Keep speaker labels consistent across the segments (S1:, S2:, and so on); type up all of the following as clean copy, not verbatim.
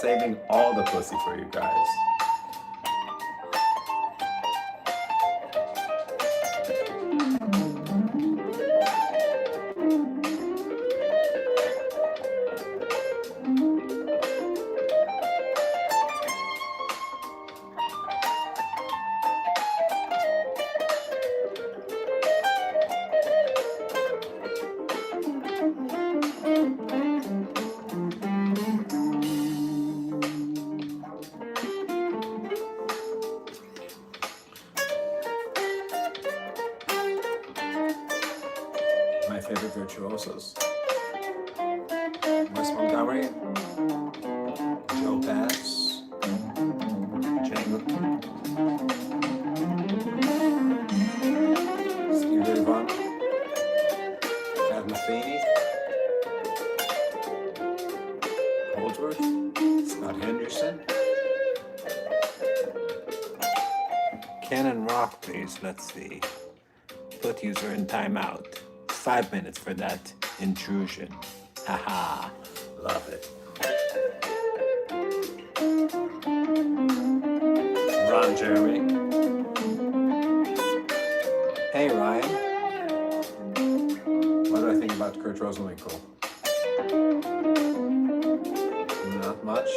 S1: saving all the pussy for you guys. My favorite virtuosos: Wes Montgomery, Joe Pass, Django, Steve Ray Vaughan, Pat Metheny, Holdsworth, Scott Henderson. Canon Rock, please. Let's see. Put user in timeout. 5 minutes for that intrusion. Haha. Love it. Ron Jeremy. Hey Ryan. What do I think about Kurt Rosenwinkel? Not much.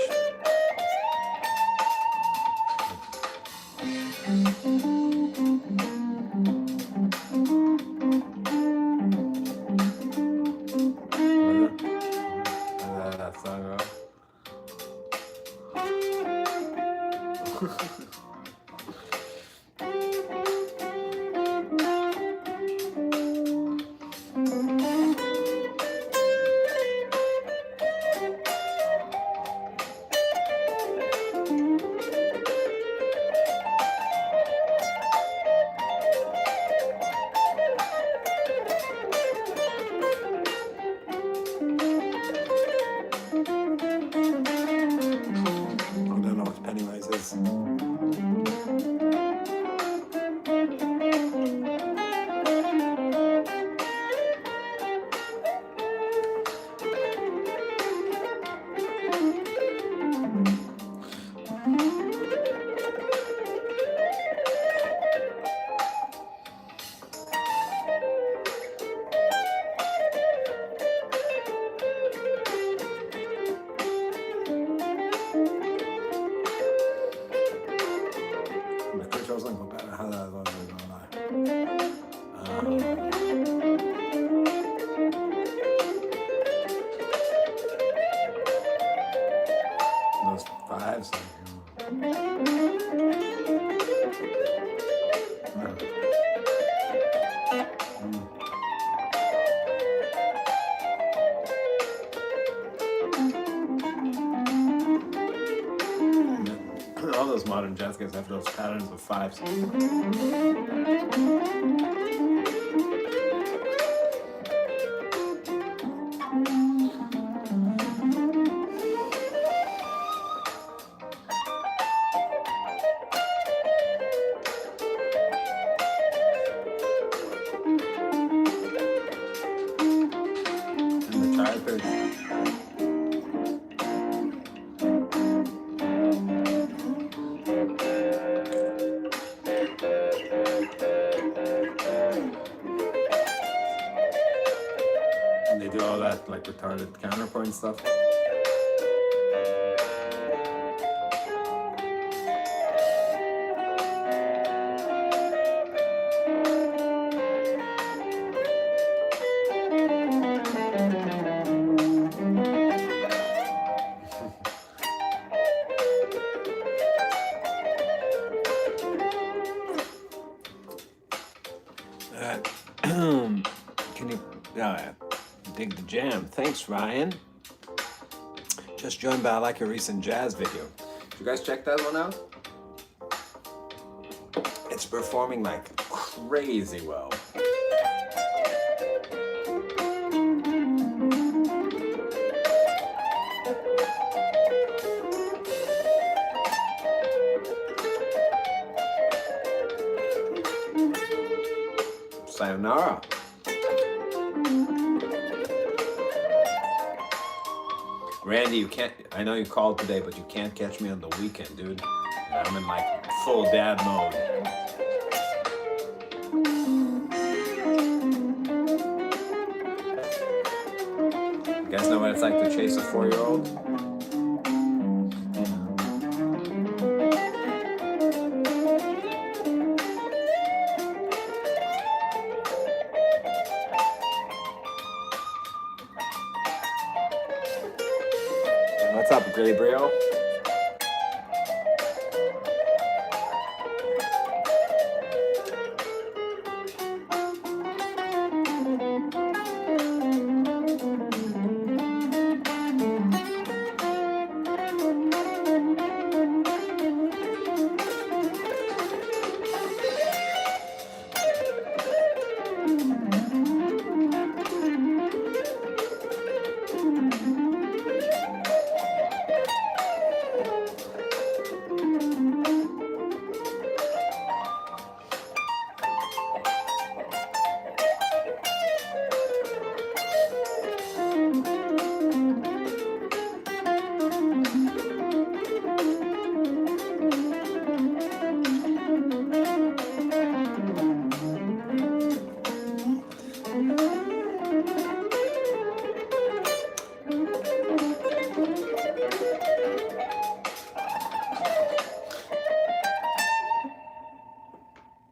S1: Those fives. All those modern jazz guys have those patterns of fives. And they do all that like retarded counterpoint stuff. Can you dig the jam? Thanks, Ryan. Just joined, but I like your recent jazz video. Did you guys check that one out? It's performing like crazy well. Sayonara. Randy, you can't. I know you called today, but you can't catch me on the weekend, dude. I'm in like full dad mode. You guys know what it's like to chase a 4-year-old? What's up, Gabriel?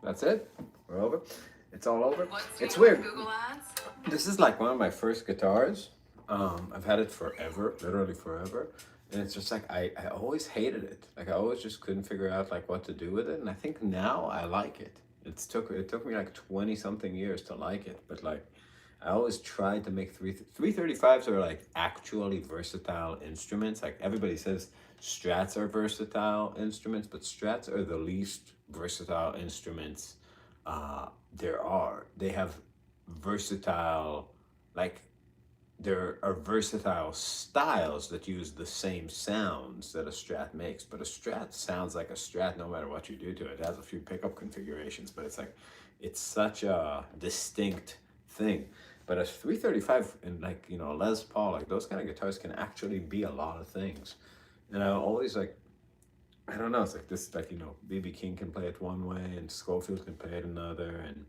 S1: That's it. We're over. It's all over. It's weird. Google Ads? This is like one of my first guitars. I've had it forever, literally forever. And it's just like, I always hated it. Like I always just couldn't figure out like what to do with it. And I think now I like it. It took me like 20 something years to like it. But like, I always tried to make 335s are like actually versatile instruments. Like everybody says Strats are versatile instruments, but Strats are the least versatile instruments there are. They have versatile, like there are versatile styles that use the same sounds that a Strat makes, but a Strat sounds like a Strat no matter what you do to it. It has a few pickup configurations, but it's like, it's such a distinct thing. But a 335 and like, you know, Les Paul, like those kind of guitars can actually be a lot of things. And I always like, I don't know, it's like this, like, you know, B.B. King can play it one way and Schofield can play it another and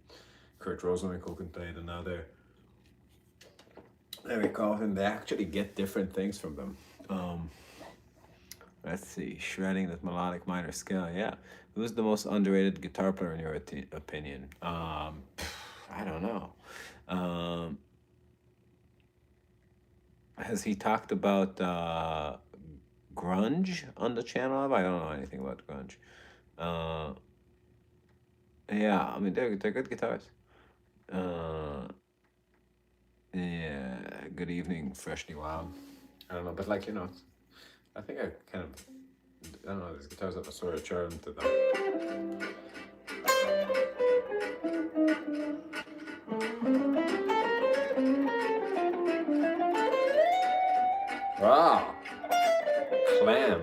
S1: Kurt Rosenwinkel can play it another. Eric Coffin, they actually get different things from them. Let's see, shredding that melodic minor scale, yeah. Who's the most underrated guitar player in your opinion? I don't know. Has he talked about grunge on the channel? I don't know anything about grunge. Yeah, I mean they're good guitars. Yeah, good evening, freshly wild. I don't know, but like, you know, I think I kind of, I don't know, these guitars have a sort of charm to them. Wow, clam.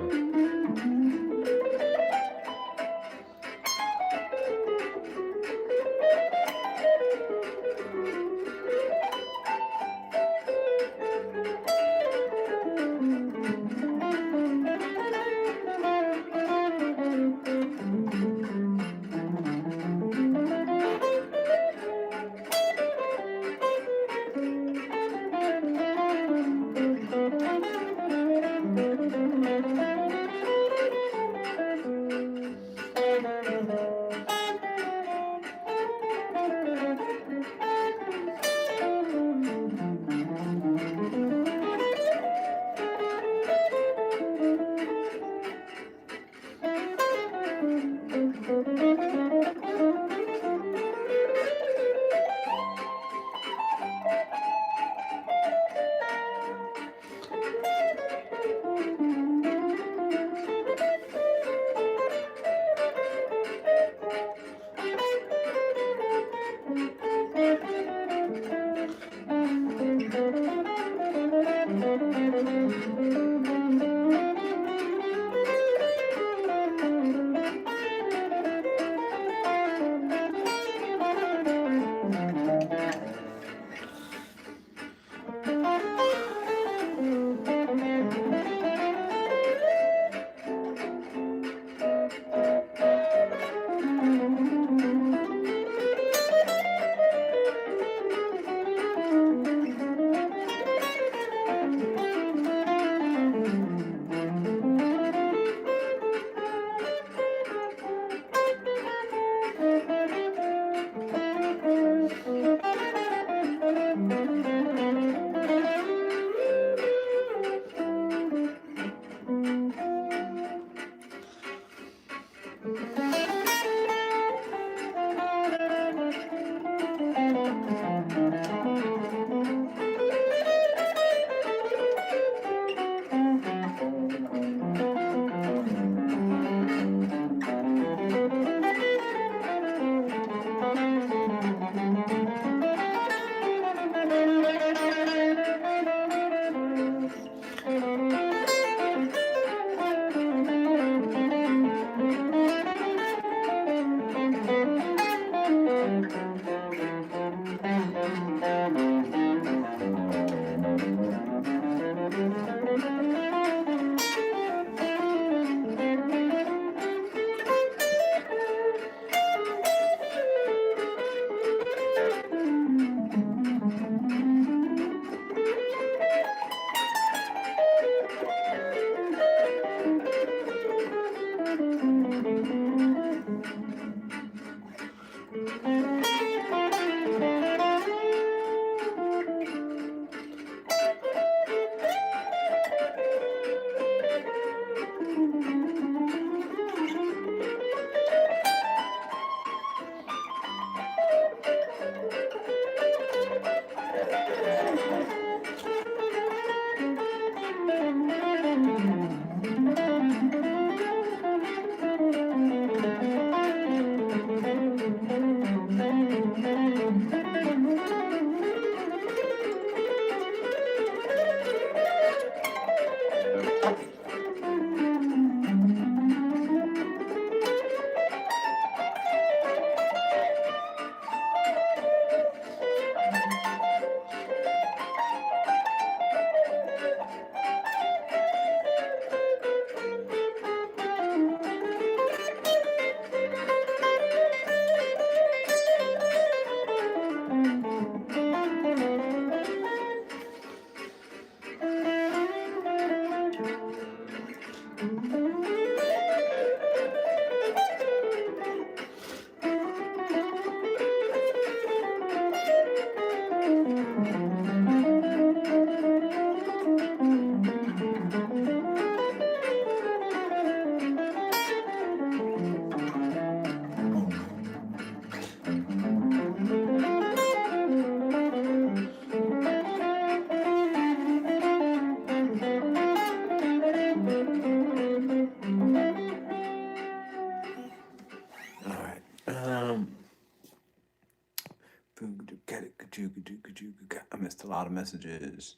S1: I missed a lot of messages.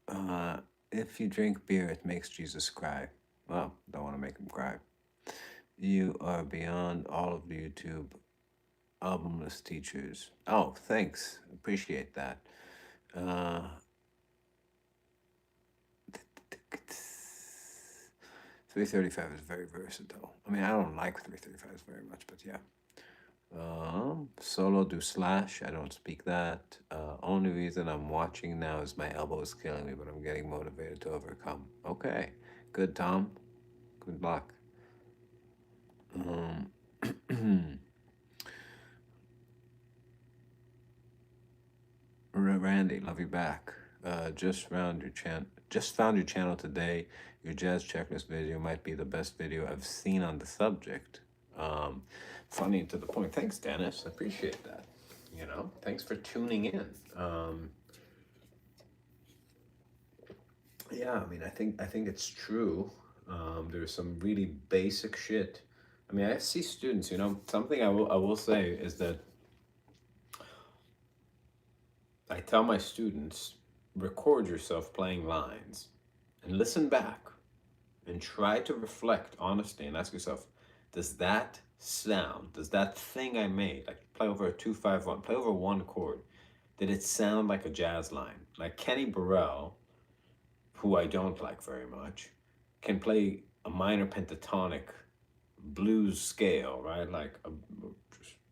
S1: Uh, if you drink beer, it makes Jesus cry. Well, don't want to make him cry. You are beyond all of the YouTube albumless teachers. Oh, thanks. Appreciate that. Uh, 335 is very versatile. I mean, I don't like 335s very much, but yeah. Solo do slash. I don't speak that. Only reason I'm watching now is my elbow is killing me, but I'm getting motivated to overcome. Okay. Good, Tom. Good luck. Randy, love you back. Just found your channel today. Your jazz checklist video might be the best video I've seen on the subject. Funny and to the point. Thanks, Dennis. I appreciate that. You know, thanks for tuning in. Yeah, I mean, I think it's true. There's some really basic shit. I mean, I see students. You know, something I will say is that I tell my students, record yourself playing lines and listen back and try to reflect honestly and ask yourself, does that sound, does that thing I made, like play over a 2-5-1, play over one chord, did it sound like a jazz line? Like Kenny Burrell, who I don't like very much, can play a minor pentatonic blues scale, right? Like a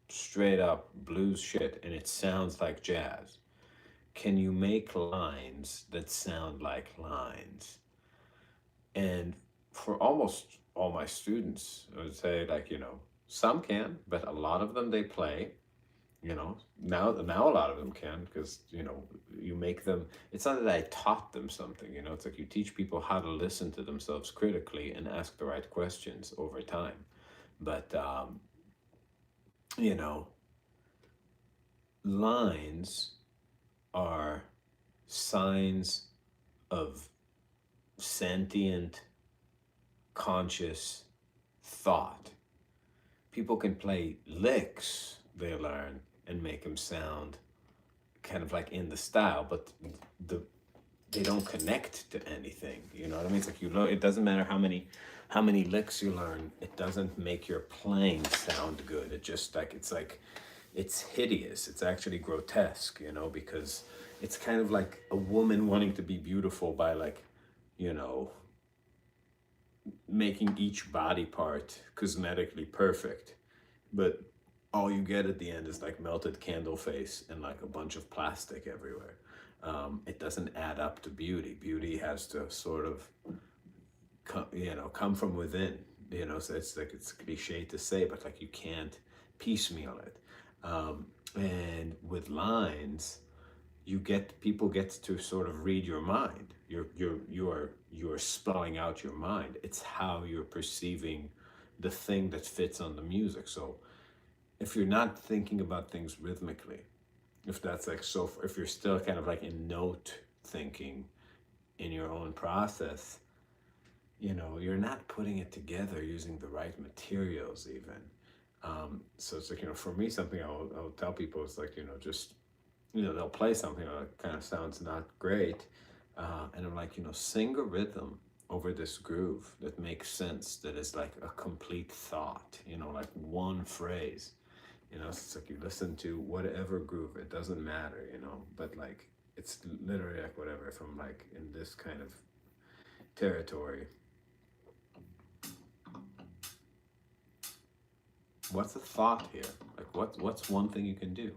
S1: straight up blues shit, and it sounds like jazz. Can you make lines that sound like lines? And for almost all my students, I would say, like, you know, some can, but a lot of them, they play, you know, now a lot of them can, because, you know, you make them, it's not that I taught them something, you know, it's like you teach people how to listen to themselves critically and ask the right questions over time. But, you know, lines are signs of sentient, conscious thought. People can play licks they learn and make them sound kind of like in the style, but they don't connect to anything. You know what I mean? It's like you learn. It doesn't matter how many licks you learn. It doesn't make your playing sound good. It just it's hideous. It's actually grotesque, you know, because it's kind of like a woman wanting to be beautiful by, like, you know, making each body part cosmetically perfect. But all you get at the end is like melted candle face and like a bunch of plastic everywhere. It doesn't add up to beauty. Beauty has to sort of come from within, you know, so it's like, it's cliche to say, but like you can't piecemeal it. And with lines, people get to sort of read your mind. You're spelling out your mind. It's how you're perceiving the thing that fits on the music. So if you're not thinking about things rhythmically, if that's like, so if you're still kind of like in note thinking in your own process, you know, you're not putting it together using the right materials even. So it's like, you know, for me, something I'll tell people is like, you know, just, you know, they'll play something that kind of sounds not great. And I'm like, you know, sing a rhythm over this groove that makes sense, that is like a complete thought, you know, like one phrase, you know, it's like you listen to whatever groove, it doesn't matter, you know, but like, it's literally like whatever, if I'm like in this kind of territory. What's the thought here? Like, what's one thing you can do?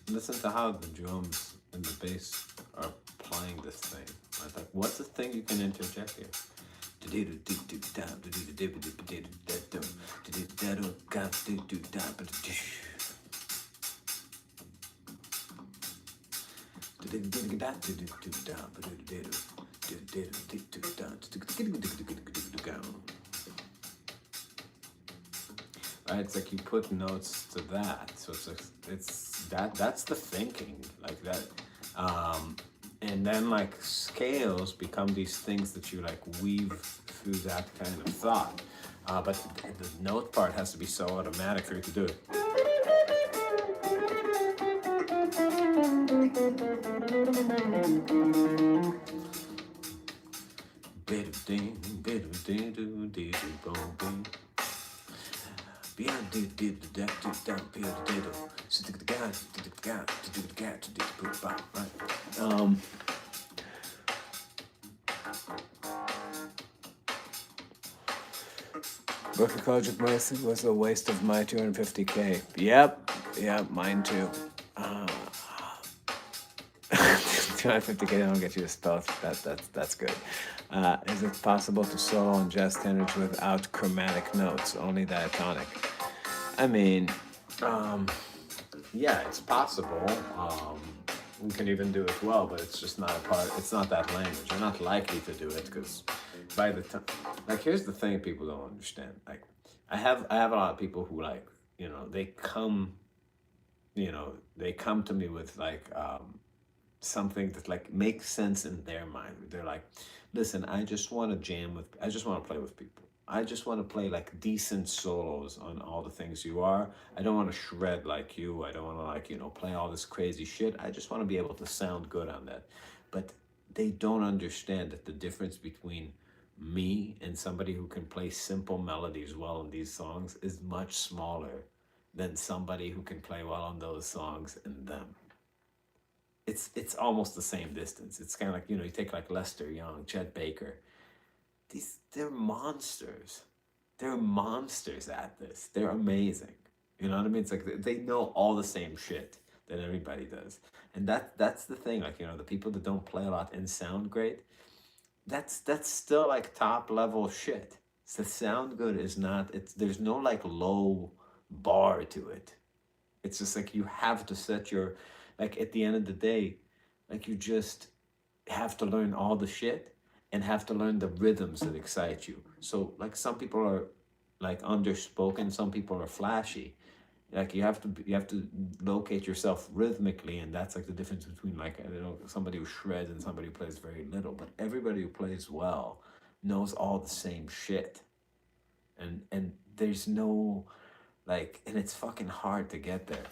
S1: Listen to how the drums and the bass are playing this thing. Right? Like, what's the thing you can interject here? Right, it's like you put notes to that, so it's like, that's the thinking, like that. And then like scales become these things that you like weave through that kind of thought. But the note part has to be so automatic for you to do it. Berkeley College of Medicine was a waste of my 250K. Yep, mine too. 250K don't get you a spell. That's good. Is it possible to solo on jazz standards without chromatic notes, only diatonic? I mean, yeah, it's possible. You can even do it well, but it's just not a part. It's not that language. You're not likely to do it because by the time, like, here's the thing people don't understand. Like, I have a lot of people who, like, you know, they come to me with like something that like makes sense in their mind. They're like, listen, I just want to play with people. I just want to play like decent solos on all the things you are. I don't want to shred like you. I don't want to, like, you know, play all this crazy shit. I just want to be able to sound good on that. But they don't understand that the difference between me and somebody who can play simple melodies well in these songs is much smaller than somebody who can play well on those songs and them. It's almost the same distance. It's kind of like, you know, you take like Lester Young, Chet Baker. They're monsters. They're monsters at this. They're amazing. You know what I mean? It's like they know all the same shit that everybody does. And that's the thing. Like, you know, the people that don't play a lot and sound great, that's still like top level shit. So sound good is not, there's no like low bar to it. It's just like you have to set your, like, at the end of the day, like, you just have to learn all the shit and have to learn the rhythms that excite you. So like some people are like underspoken, some people are flashy. Like you have to locate yourself rhythmically, and that's like the difference between, like, I don't know, somebody who shreds and somebody who plays very little. But everybody who plays well knows all the same shit. And there's no, like, and it's fucking hard to get there.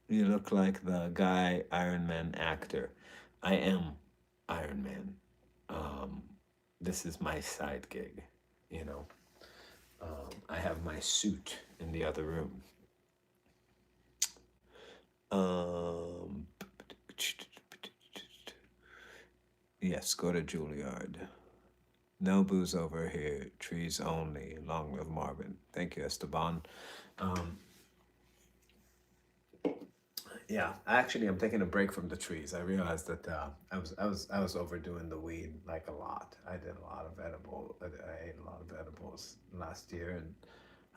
S1: You look like the guy Iron Man actor. I am Iron Man. This is my side gig, you know. I have my suit in the other room. Yes, go to Juilliard. No booze over here. Trees only. Long live Marvin. Thank you, Esteban. Yeah, actually, I'm taking a break from the trees. I realized that I was overdoing the weed like a lot. I ate a lot of edibles last year, and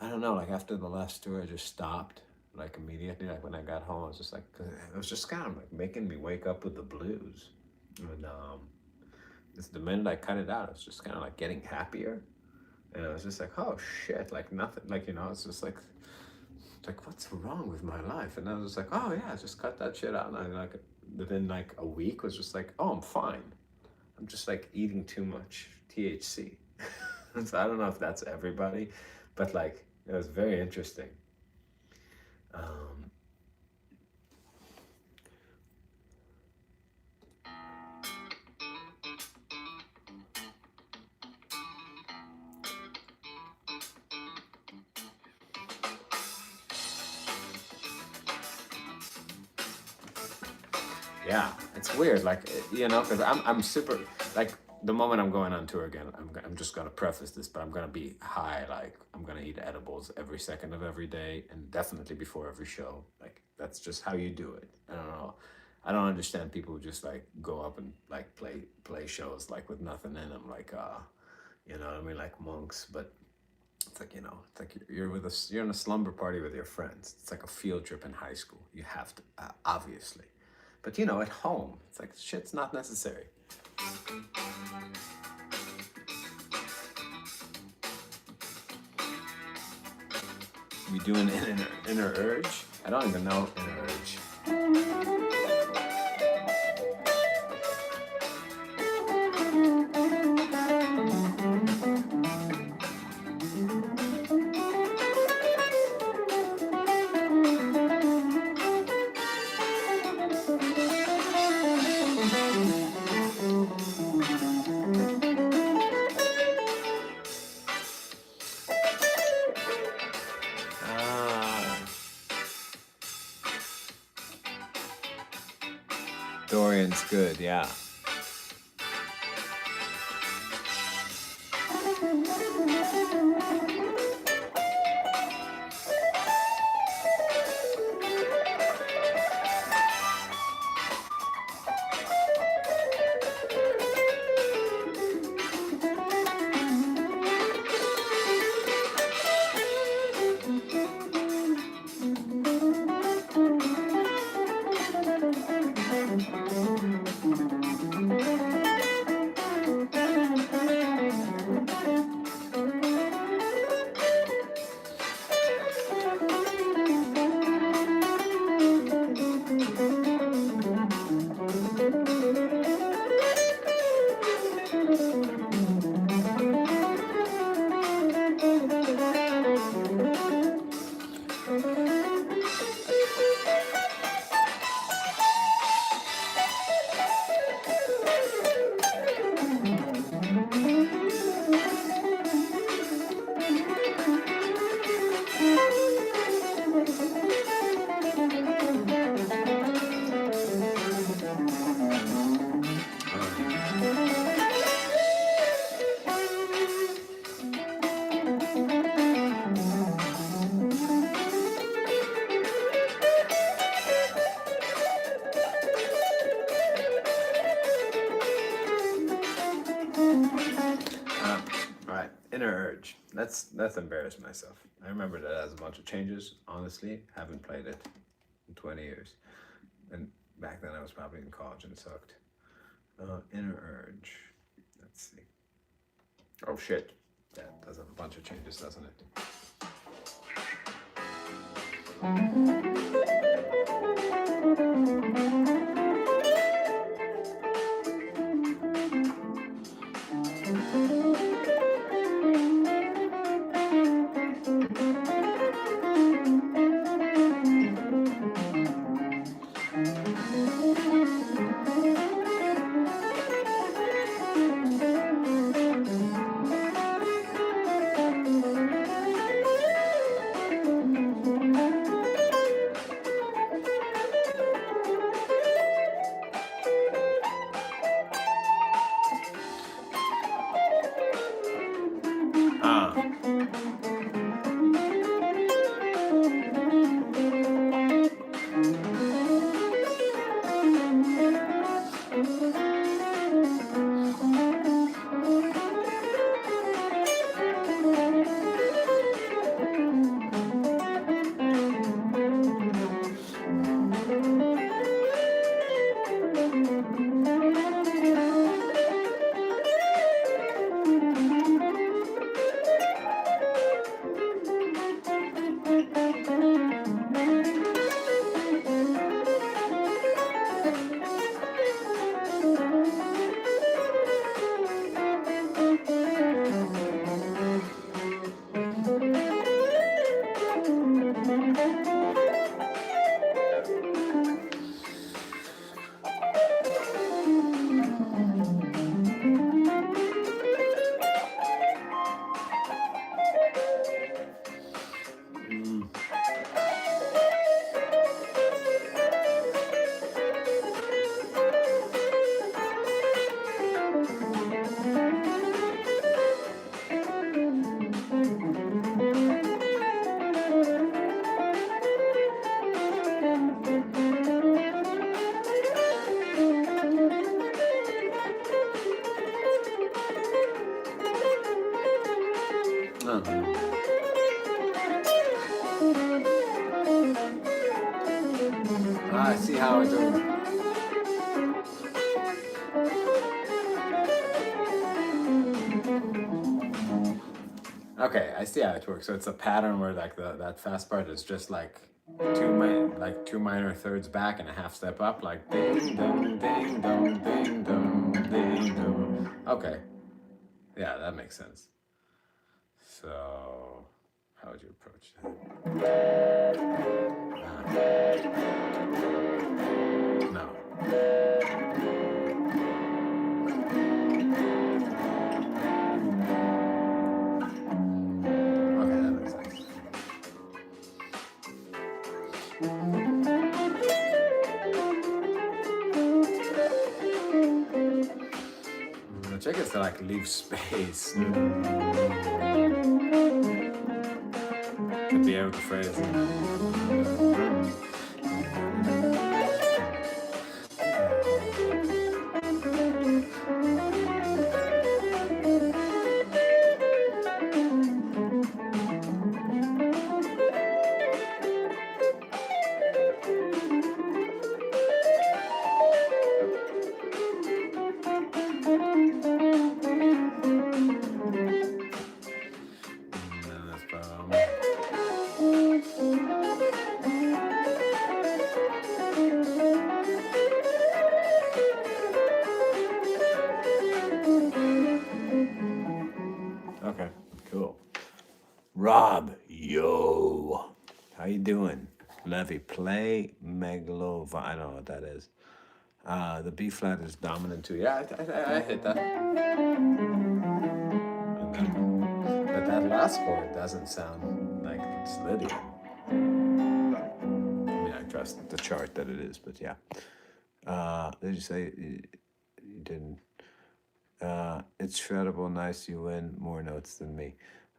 S1: I don't know. Like after the last tour, I just stopped like immediately. Like when I got home, I was just like, it was just kind of like making me wake up with the blues. And it's the minute I cut it out, it's just kind of like getting happier, and I was just like, oh shit, like nothing, like, you know, it's just like what's wrong with my life? And I was just like, oh yeah, I just cut that shit out. And I, like, within like a week was just like, oh, I'm fine. I'm just like eating too much THC. So I don't know if that's everybody, but like, it was very interesting. Yeah, it's weird, like, you know, because I'm super, like, the moment I'm going on tour again, I'm just gonna preface this, but I'm gonna be high, like, I'm gonna eat edibles every second of every day, and definitely before every show. Like, that's just how you do it. I don't know. I don't understand people who just like go up and like play shows like with nothing in them, like you know what I mean, like monks. But it's like, you know, it's like you're in a slumber party with your friends. It's like a field trip in high school. You have to, obviously. But, you know, at home, it's like, shit's not necessary. We do an inner urge? I don't even know inner urge. Dorian's good, yeah. Right, Inner Urge. Let's embarrass myself. I remember that has a bunch of changes. Honestly, haven't played it in 20 years. And back then I was probably in college and it sucked. Inner Urge. Let's see. Oh shit. That does have a bunch of changes, doesn't it? I see how I do. Okay, I see how it works. So it's a pattern where like that fast part is just like two minor thirds back and a half step up, like ding dong ding dong ding dong ding dong. Okay, yeah, that makes sense. So how would you approach that? No. Okay, that makes sense. trick is to like leave space. At the end of the phrase. Okay, cool. Rob, yo, how you doing? Levy, play Megalova. I don't know what that is. The B flat is dominant too. Yeah, I hit that. And then, but that last chord doesn't sound like it's Lydian. I mean, I trust the chart that it is, but yeah. Did you say you didn't? It's shreddable, nice. You win more notes than me.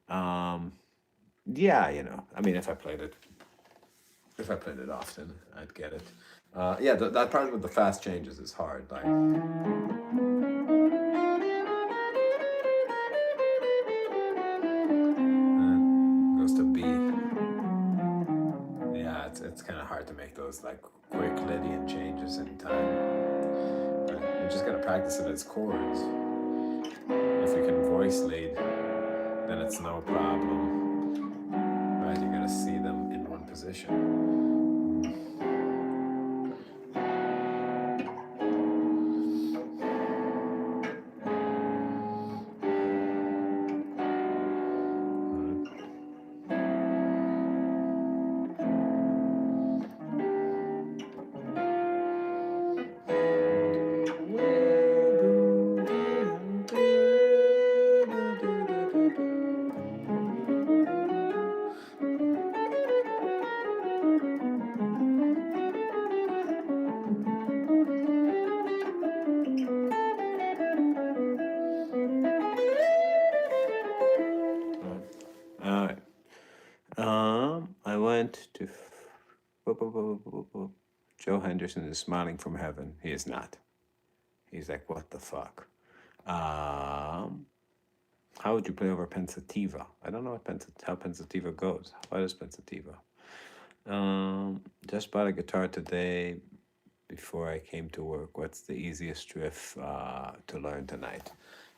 S1: Yeah, you know. I mean, if I played it often, I'd get it. Yeah, that part with the fast changes is hard. Like, and goes to B. Yeah, it's kind of hard to make those like quick Lydian changes in time. But you just gotta practice it as chords. If you can voice lead, then it's no problem. Right, you're gonna see them in one position. I went to Joe Henderson is smiling from heaven. He is not. He's like, what the fuck? How would you play over pensativa? I don't know how pensativa goes. What is pensativa? Just bought a guitar today before I came to work. What's the easiest riff to learn tonight?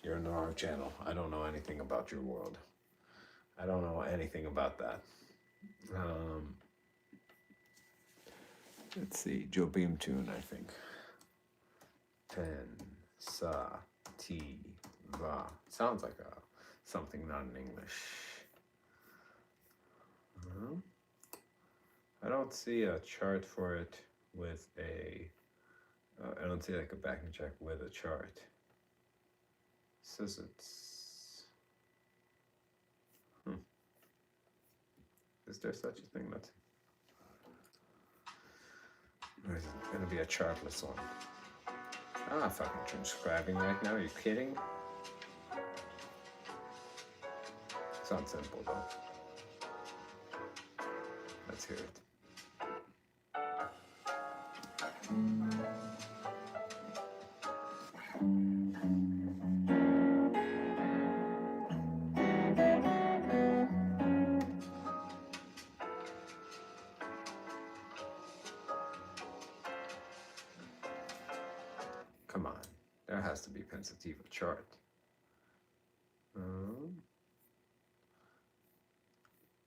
S1: You're in the wrong channel. I don't know anything about your world. I don't know anything about that. Let's see, Joe Beam tune, I think. Pensativa. Sounds like something not in English. I don't see a chart for it with a. I don't see like a backing track with a chart. It says it's. Is there such a thing? Let's see. Or is it going to be a chartless one? I'm not fucking transcribing right now. Are you kidding? Sounds simple though. Let's hear it. Come on, there has to be pensativa chart.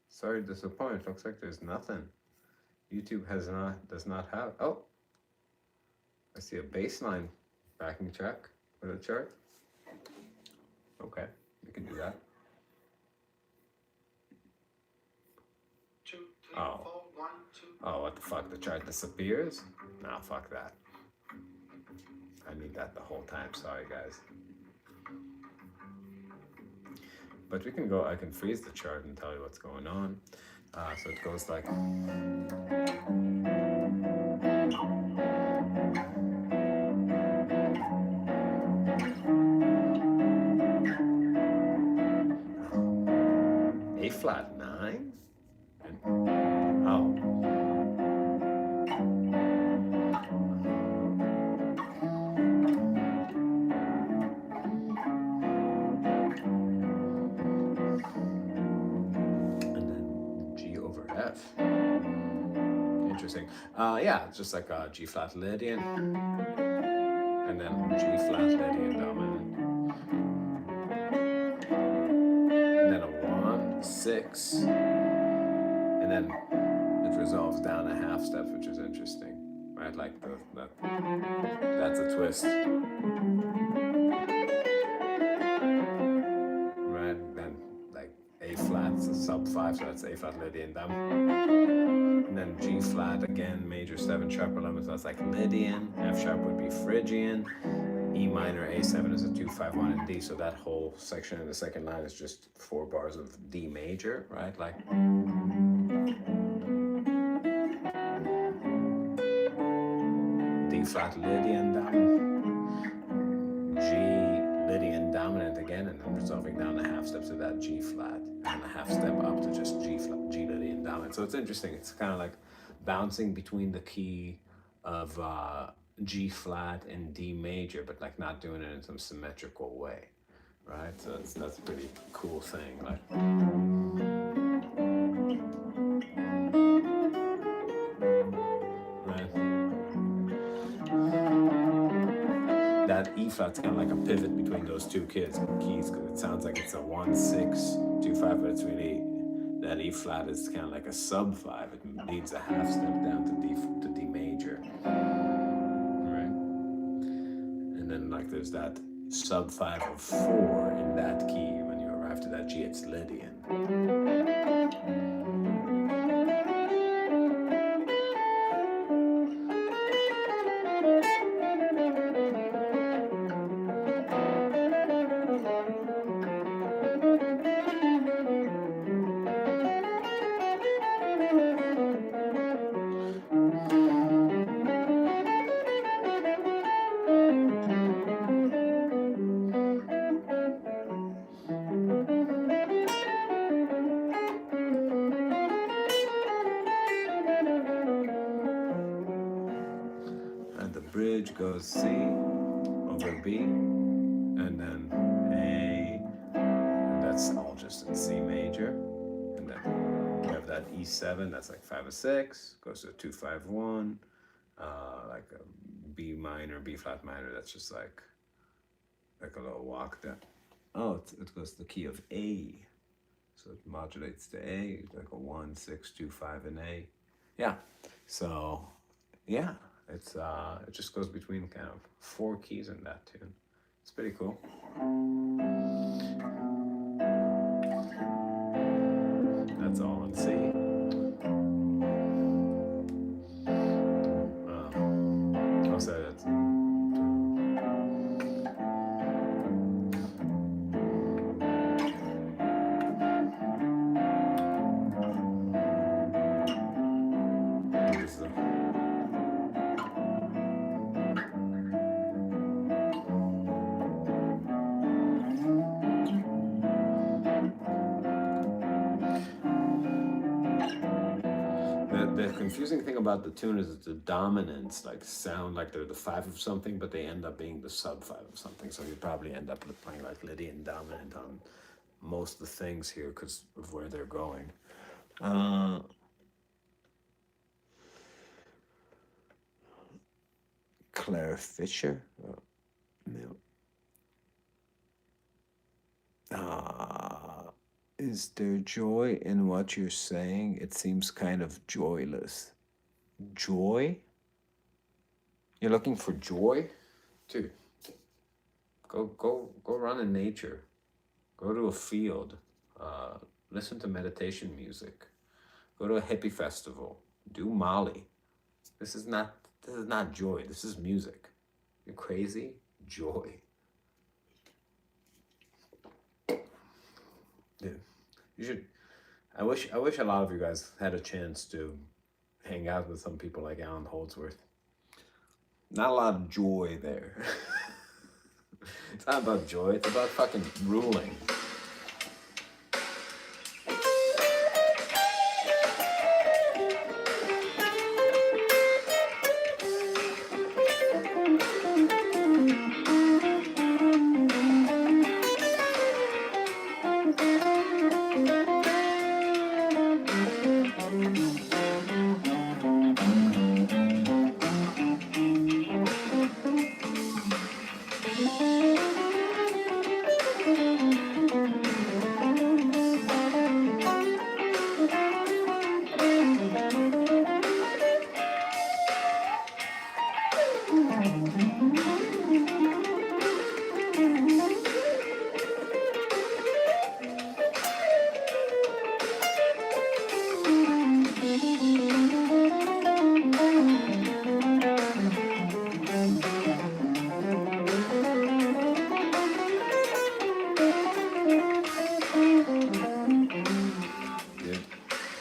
S1: Sorry to disappoint. Looks like there's nothing. YouTube does not have. Oh, I see a baseline backing track with a chart. Okay, you can do that.
S2: 2, 3,
S1: Oh.
S2: 4, 1, 2.
S1: Oh, what the fuck? The chart disappears? Nah, fuck that. I need that the whole time. Sorry, guys. But we can go. I can freeze the chart and tell you what's going on. So it goes like. interesting. Yeah, it's just like a G flat Lydian, and then G flat Lydian dominant, and then a 1, 6, and then it resolves down a half step, which is interesting, right? Like that's a twist, right? Then like A flat's a sub 5, so that's A flat Lydian dom. And then G flat again, major 7 sharp 11, so that's like Lydian. F sharp would be Phrygian. E minor A7 is a 2, 5, 1, and D. So that whole section in the second line is just 4 bars of D major, right? Like D flat Lydian dominant, G Lydian dominant again, and then resolving down a half step to that G flat, and a half step up to just G flat, G Lydian dominant. So it's interesting. It's kind of like bouncing between the key of G flat and D major, but like not doing it in some symmetrical way, right? So that's a pretty cool thing. Like, right? That E flat's kind of like a pivot between those two keys, because it sounds like it's a 1, 6, 2, 5, but it's really that E flat is kind of like a sub 5. It needs a half step down to D major. And then like there's that sub 5 of 4 in that key. When you arrive to that G, it's Lydian. Bridge goes C over B, and then A, and that's all just in C major. And then we have that E7, that's like 5 of 6, goes to 2, 5, 1, like a B minor, B flat minor, that's just like a little walk there. Oh, it goes to the key of A, so it modulates to A, like a 1, 6, 2, 5, and A. Yeah, so yeah. It's it just goes between kind of 4 keys in that tune. It's pretty cool. That's all in C. I'll say that's. The confusing thing about the tune is that the dominants like sound like they're the 5 of something, but they end up being the sub 5 of something. So you probably end up playing like Lydian dominant on most of the things here because of where they're going. Claire Fisher. No. Is there joy in what you're saying? It seems kind of joyless. Joy? You're looking for joy? Dude, go run in nature. Go to a field. Listen to meditation music. Go to a hippie festival. Do Molly. This is not joy. This is music. You're crazy? Joy. Dude, you should. I wish a lot of you guys had a chance to hang out with some people like Alan Holdsworth. Not a lot of joy there. It's not about joy. It's about fucking ruling.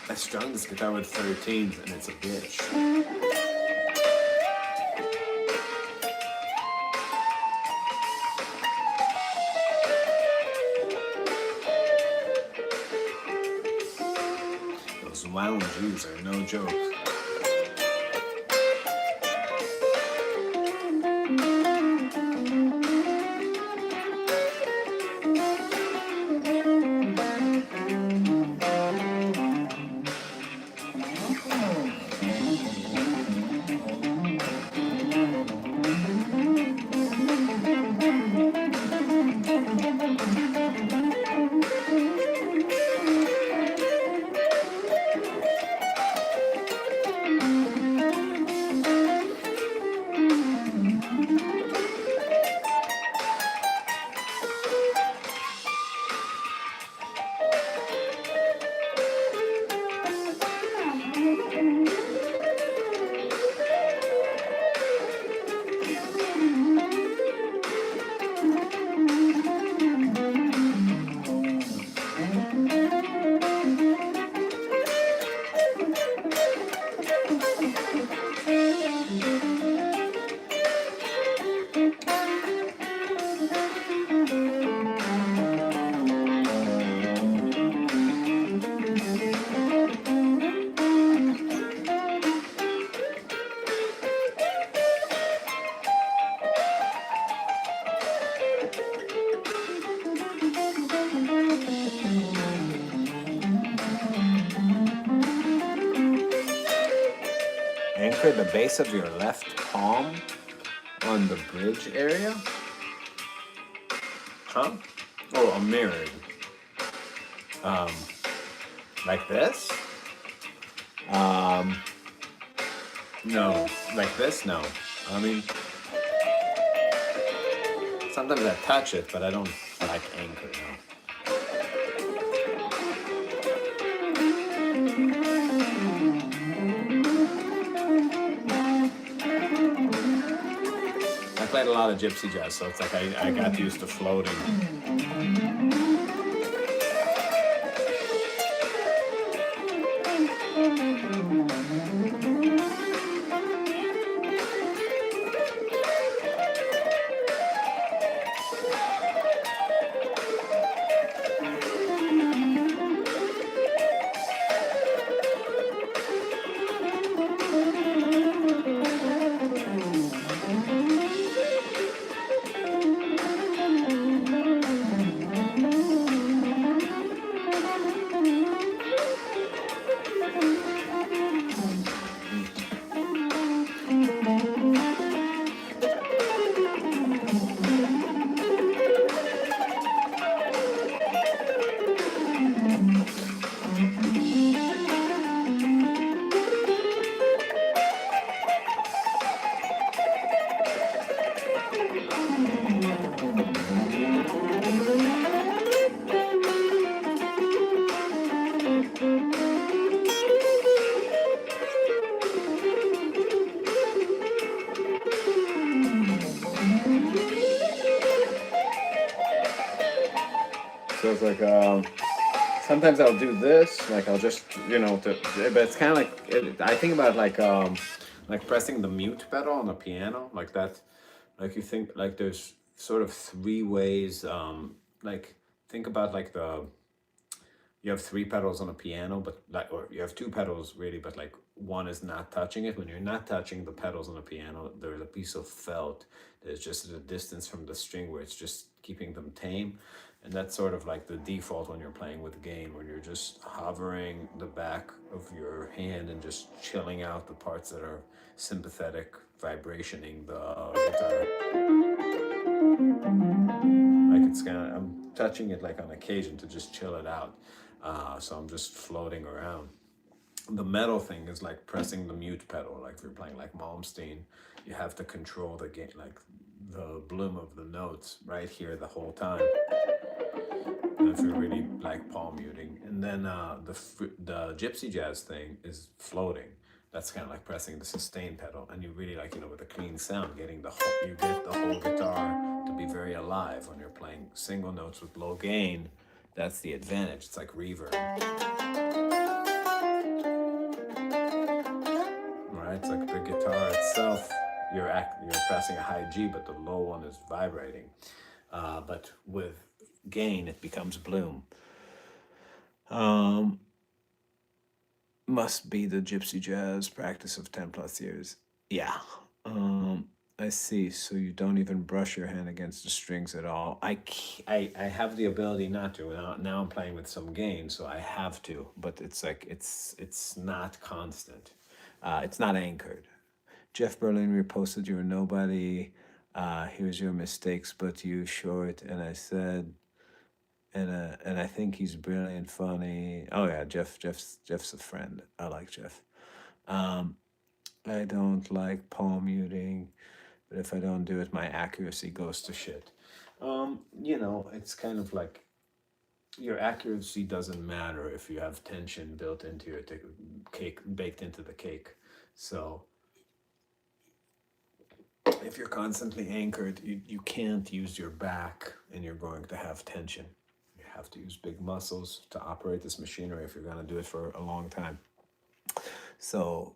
S1: I strung this guitar with 13s and it's a bitch. Those wounds are no joke. Anchor the base of your left palm on the bridge area. Huh? Oh, a mirrored. Like this? No. Like this? No. I mean, sometimes I touch it, but I don't like anchor, no. I played a lot of gypsy jazz, so it's like I got used to floating. So it's like, sometimes I'll do this, like I'll just, but it's kind of like, I think about like pressing the mute pedal on the piano, like that, like you think, like there's sort of three ways, like think about like you have three pedals on a piano, but like, or you have two pedals really, but like one is not touching it. When you're not touching the pedals on the piano, there's a piece of felt that's just at a distance from the string where it's just keeping them tame. And that's sort of like the default when you're playing with gain, where you're just hovering the back of your hand and just chilling out the parts that are sympathetic, vibrationing the guitar. Like it's kind of, I'm touching it like on occasion to just chill it out. So I'm just floating around. The metal thing is like pressing the mute pedal. Like if you're playing like Malmsteen, you have to control the game, like the bloom of the notes right here the whole time. And if you're really like palm muting, and then the gypsy jazz thing is floating. That's kind of like pressing the sustain pedal, and you really like, with a clean sound, getting you get the whole guitar to be very alive when you're playing single notes with low gain. That's the advantage. It's like reverb. Right? It's like the guitar itself. You're pressing a high G, but the low one is vibrating. But with gain, it becomes bloom. Must be the gypsy jazz practice of 10 plus years. Yeah. I see. So you don't even brush your hand against the strings at all. I have the ability not to. Now I'm playing with some gain, so I have to. But it's like it's not constant. It's not anchored. Jeff Berlin reposted, "You're nobody. Here's your mistakes, but you short." And I said, and I think he's brilliant, funny. Oh yeah, Jeff's a friend. I like Jeff. I don't like palm muting, but if I don't do it, my accuracy goes to shit. It's kind of like your accuracy doesn't matter if you have tension built into your cake, baked into the cake. So if you're constantly anchored, you can't use your back, and you're going to have tension. You have to use big muscles to operate this machinery if you're going to do it for a long time. So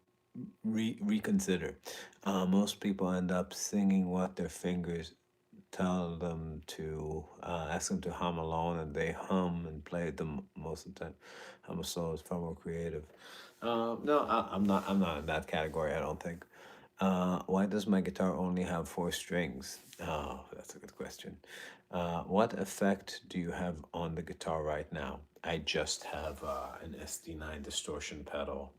S1: reconsider. Most people end up singing what their fingers tell them to, ask them to hum alone, and they hum and play them most of the time. Hum a solo is far more creative. No, I'm not in that category, I don't think. Why does my guitar only have 4 strings? Oh, that's a good question. What effect do you have on the guitar right now? I just have an SD9 distortion pedal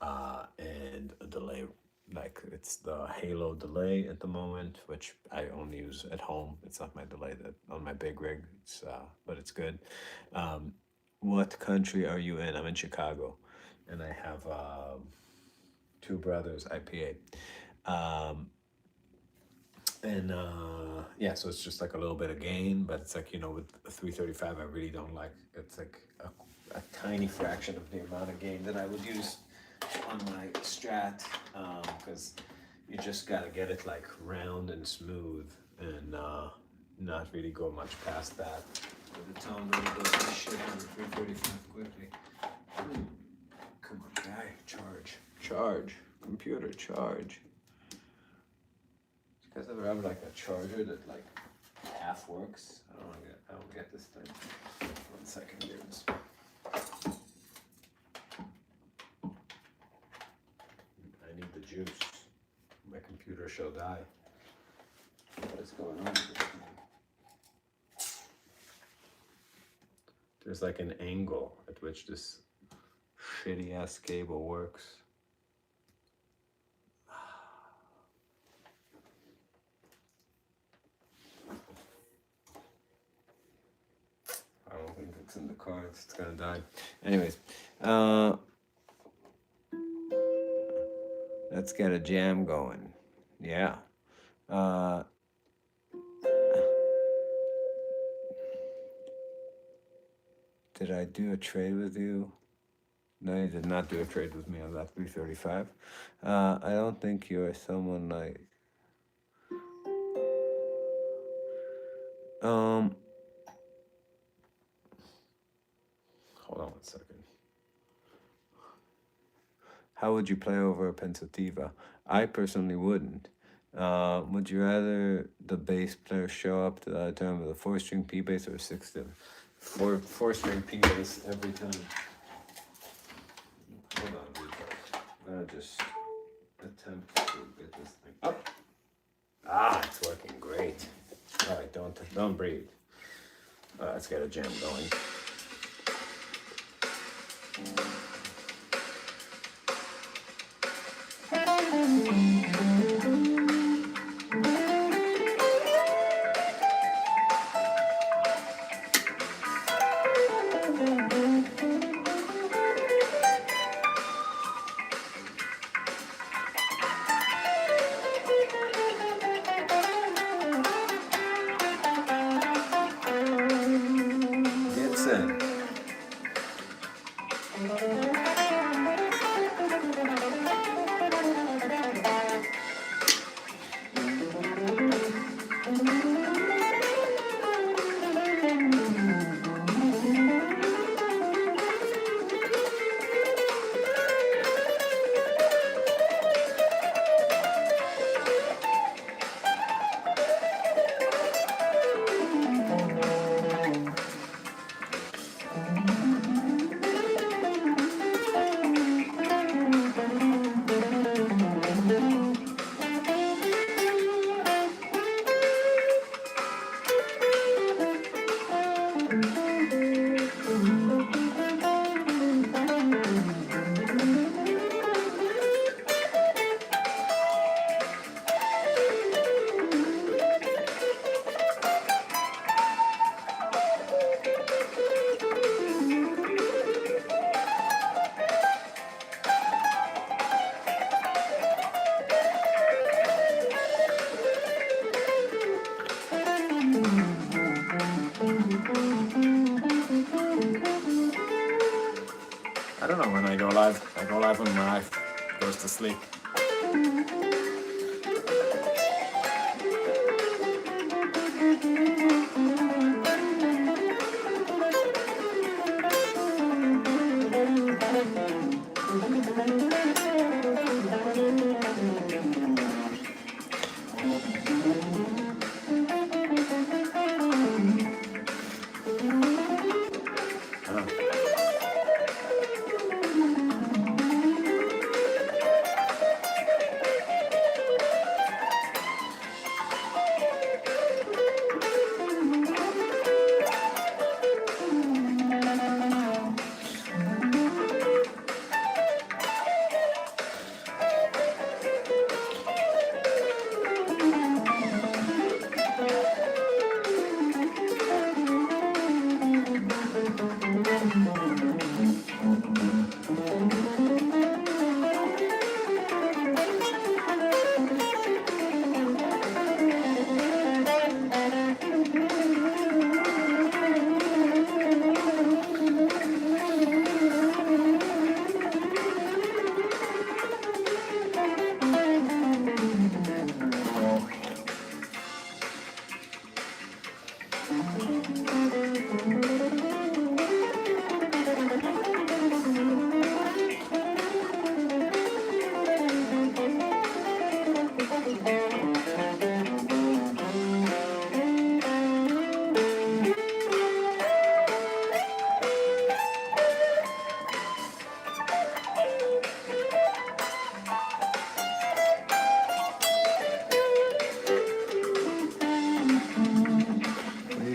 S1: and a delay. Like it's the Halo delay at the moment, which I only use at home. It's not my delay on my big rig. But it's good. What country are you in? I'm in Chicago, and I have 2 brothers IPA. Yeah, so it's just like a little bit of gain, but it's like, with a 335, I really don't like, it's like a tiny fraction of the amount of gain that I would use on my Strat, because you just gotta get it like round and smooth, and not really go much past that. But the tone really goes to shit on the 335 quickly. Come on, guy, charge, computer, charge. You guys ever have like a charger that like half works? I don't get this thing. 1 second, dudes. I need the juice. My computer shall die. What is going on with this thing? There's like an angle at which this shitty ass cable works. I don't think it's in the cards. It's gonna die. Anyways, let's get a jam going. Yeah. Did I do a trade with you? No, you did not do a trade with me on that 335. I don't think you are someone like... Hold on 1 second. How would you play over a pensativa? I personally wouldn't. Would you rather the bass player show up to the term with a 4-string P bass or a 6-string? 4-string P bass every time. Hold on, dude. I'm gonna just attempt to get this thing up. It's working great. All right, don't breathe. Let's get a jam going. live. I go live when my wife goes to sleep.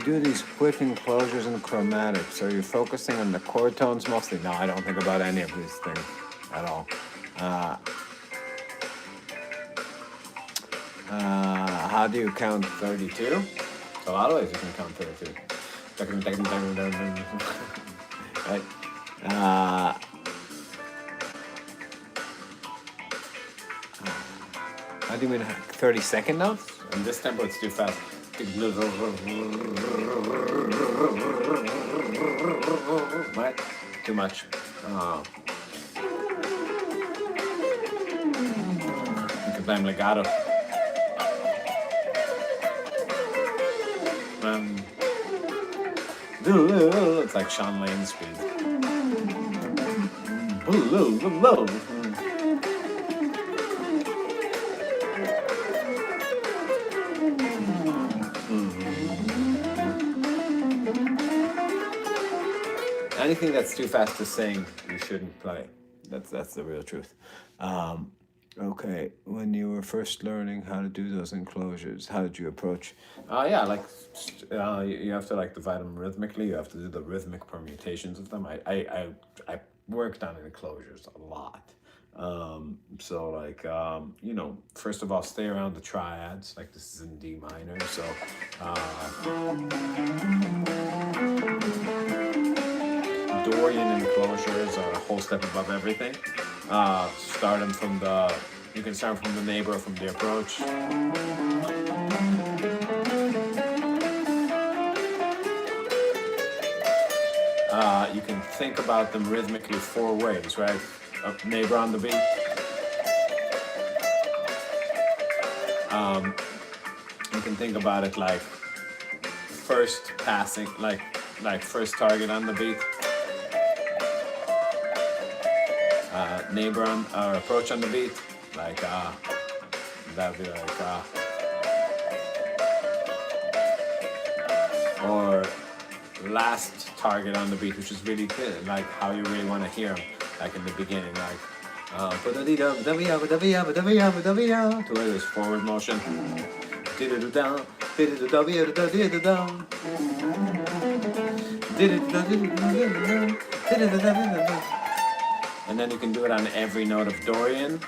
S1: Do these quick enclosures and chromatics? Are you focusing on the chord tones mostly? No, I don't think about any of these things at all. How do you count 32? A lot of ways you can count 32. Right? How do you mean 30-second notes? In this tempo, it's too fast. What? Too much. You can play legato. It's like Sean Lane's speed. Anything that's too fast to sing, you shouldn't play. That's the real truth. Okay, when you were first learning how to do those enclosures, how did you approach? You have to like divide them rhythmically. You have to do the rhythmic permutations of them. I worked on enclosures a lot. First of all, stay around the triads. Like this is in D minor, so. Dorian enclosures are a whole step above everything. You can start from the neighbor, from the approach. You can think about them rhythmically 4 ways, right? A neighbor on the beat. You can think about it like first passing, like first target on the beat. Neighbor on or approach on the beat, like that'd be like or last target on the beat, which is really good, like how you really want to hear them, like in the beginning, like to where there's forward motion. And then you can do it on every note of Dorian.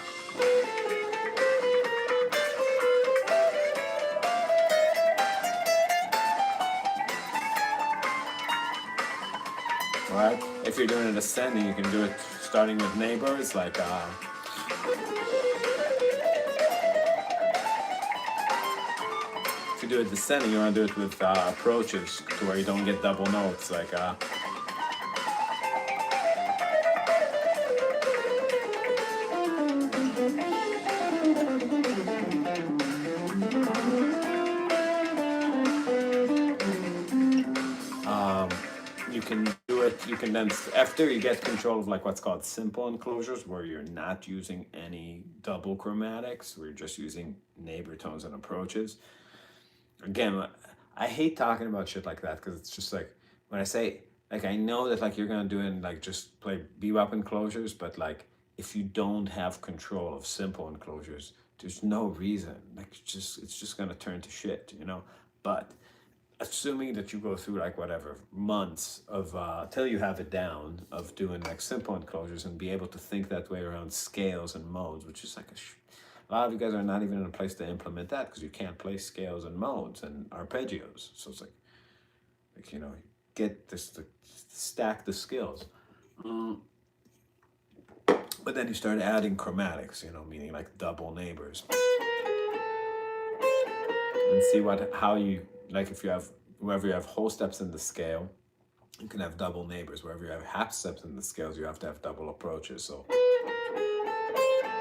S1: Alright? If you're doing it ascending, you can do it starting with neighbors, like if you do it descending, you want to do it with approaches to where you don't get double notes, like can do it. You can then, after you get control of like what's called simple enclosures, where you're not using any double chromatics, we're just using neighbor tones and approaches. Again, I hate talking about shit like that because it's just like when I say like I know that like you're gonna do it and like just play bebop enclosures, but like if you don't have control of simple enclosures, there's no reason. Like it's just gonna turn to shit, you know. But assuming that you go through like whatever months of till you have it down of doing like simple enclosures and be able to think that way around scales and modes, which is like a lot of you guys are not even in a place to implement that because you can't play scales and modes and arpeggios. So it's like you know, get this to stack the skills. But then you start adding chromatics, you know, meaning like double neighbors, and see how you like if you have wherever you have whole steps in the scale, you can have double neighbors. Wherever you have half steps in the scales, you have to have double approaches. So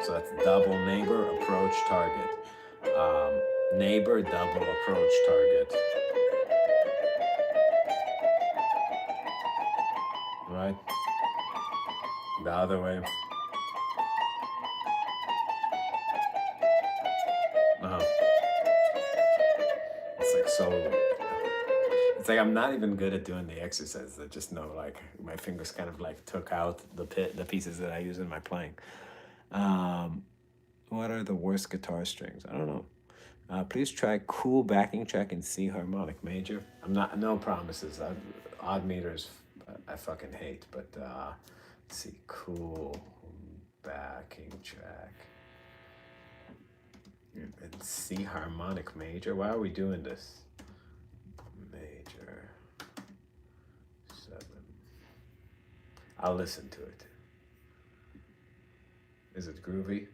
S1: that's double neighbor, approach, target. Neighbor, double, approach, target. Right? The other way. It's like so... It's like I'm not even good at doing the exercises. I just know like my fingers kind of like took out the pieces that I use in my playing. What are the worst guitar strings? I don't know. Please try cool backing track in C harmonic major. No promises. Odd meters I fucking hate, but let's see, cool backing track in C harmonic major. Why are we doing this? Major 7. I'll listen to it. Is it groovy?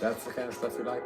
S1: That's the kind of stuff you like?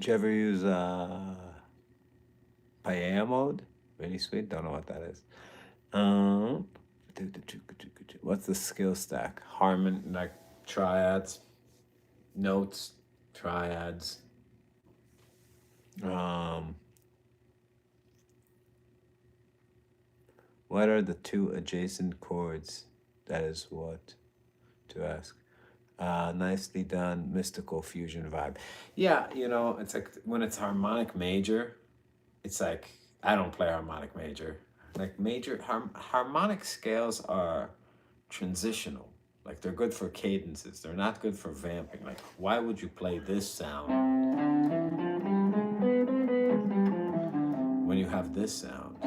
S1: Did you ever use paella mode? Really sweet. Don't know what that is. Um, what's the skill stack? Harmon, like triads, notes, triads. What are the two adjacent chords? That is what to ask. Nicely done, mystical fusion vibe. Yeah, you know, it's like when it's harmonic major, it's like I don't play harmonic major. Like harmonic scales are transitional. Like they're good for cadences. They're not good for vamping. Like why would you play this sound when you have this sound?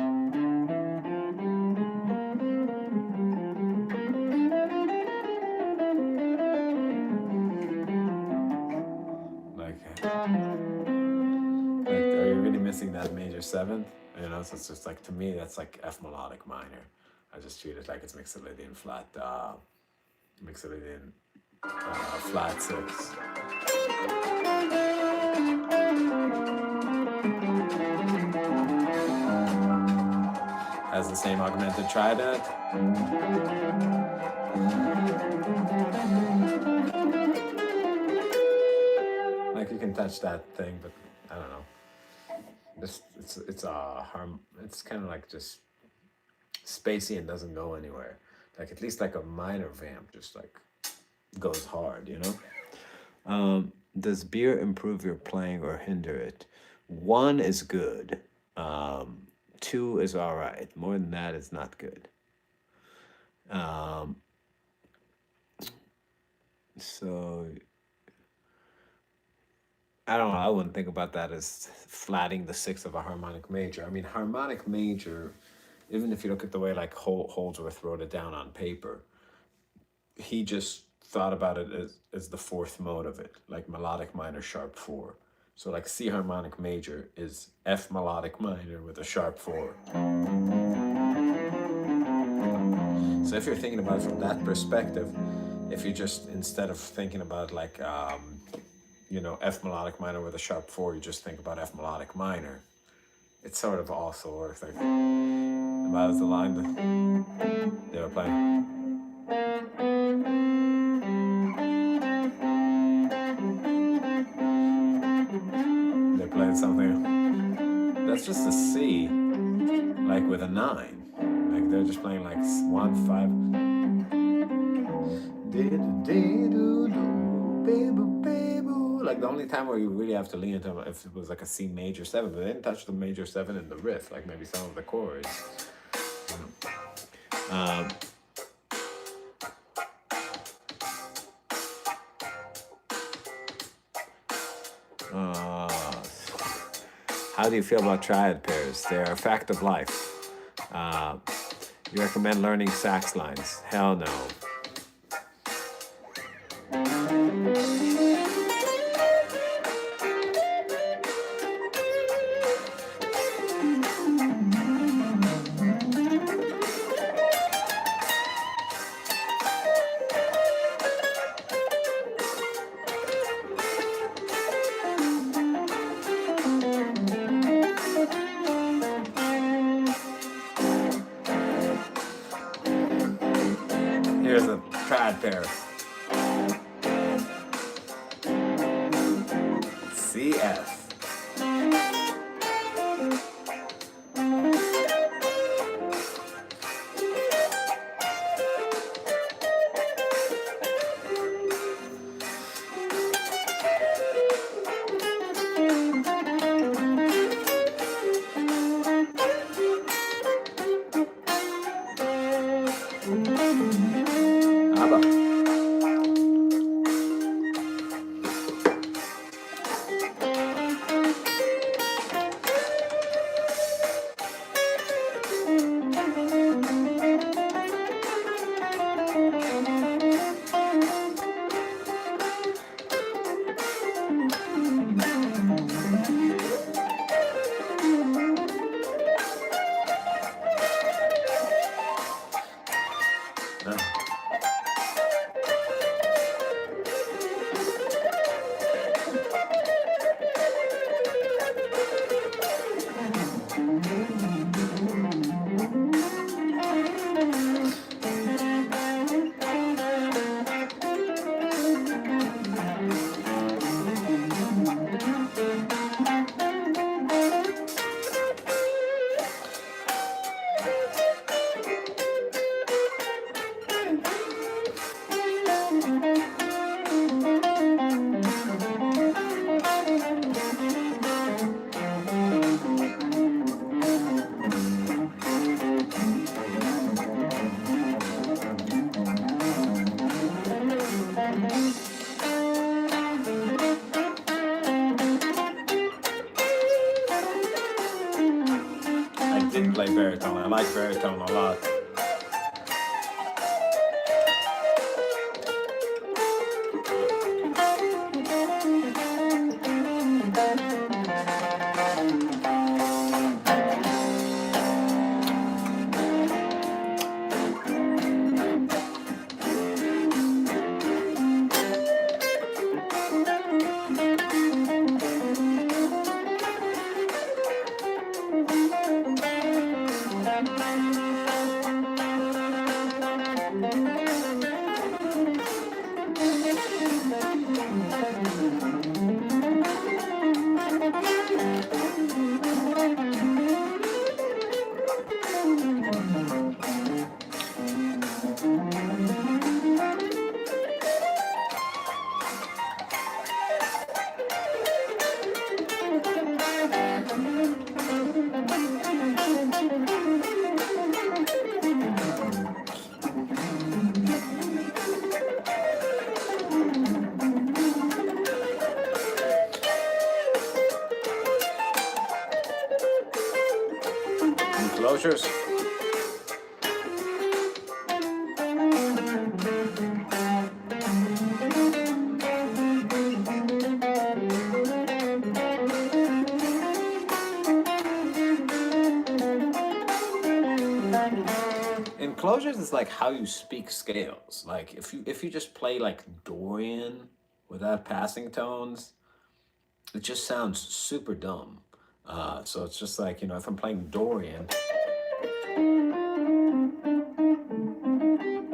S1: Like, are you really missing that major seventh? You know, so it's just like, to me, that's like F melodic minor. I just treat it like it's Mixolydian flat, Mixolydian flat six. Has the same augmented trident. Like you can touch that thing, but I don't know. It's kind of like just spacey and doesn't go anywhere. Like at least like a minor vamp just like goes hard, you know? Does beer improve your playing or hinder it? 1 is good. 2 is all right. More than that is not good. So I don't know. I wouldn't think about that as flatting the 6th of a harmonic major. I mean, harmonic major, even if you look at the way like Holdsworth wrote it down on paper, he just thought about it as the 4th mode of it, like melodic minor sharp 4. So like C harmonic major is F melodic minor with a sharp 4. So if you're thinking about it from that perspective, if you just, instead of thinking about like, you know, F melodic minor with a sharp 4, you just think about F melodic minor. It sort of also works like, about as the line that they were playing. They're playing something that's just a C, like with a 9. Like they're just playing like 1, 5. Like the only time where you really have to lean into them if it was like a C major 7, but they didn't touch the major 7 in the riff, like maybe some of the chords. How do you feel about triad pairs? They're a fact of life. You recommend learning sax lines? Hell no. Here's a triad pair. CF. I did play baritone. I like baritone a lot. Enclosures. Enclosures is like how you speak scales. Like if you just play like Dorian without passing tones, it just sounds super dumb. So it's just like, you know, if I'm playing Dorian